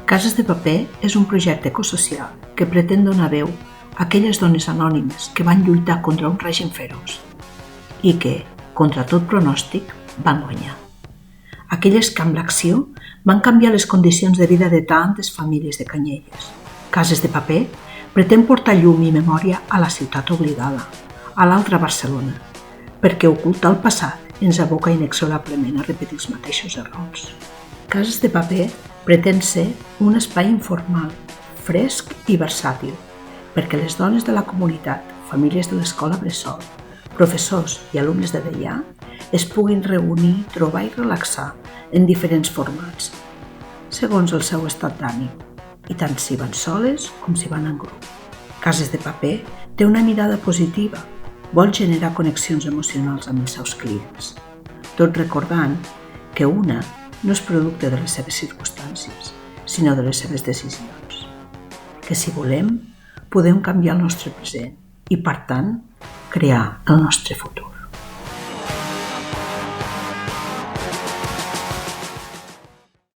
Cases de paper és un projecte ecosocial que pretén donar veu a aquelles dones anònimes que van lluitar contra un règim feroç i que, contra tot pronòstic, van guanyar. Aquelles que amb l'acció van canviar les condicions de vida de tantes famílies de Canyelles. Cases de paper pretén portar llum i memòria a la ciutat oblidada, a l'altra Barcelona, perquè ocultar el passat ens aboca inexorablement a repetir els mateixos errors. Cases de paper pretén ser un espai informal, fresc i versàtil, perquè les dones de la comunitat, famílies de l'escola bressol, professors i alumnes de Deià es puguin reunir, trobar i relaxar en diferents formats, segons el seu estat d'ànim, i tant si van soles com si van en grup. Cases de paper té una mirada positiva, vol generar connexions emocionals amb els seus clients, tot recordant que una no és producte de les seves circumstàncies, sinó de les seves decisions. Que si volem, podem canviar el nostre present i, per tant, crear el nostre futur.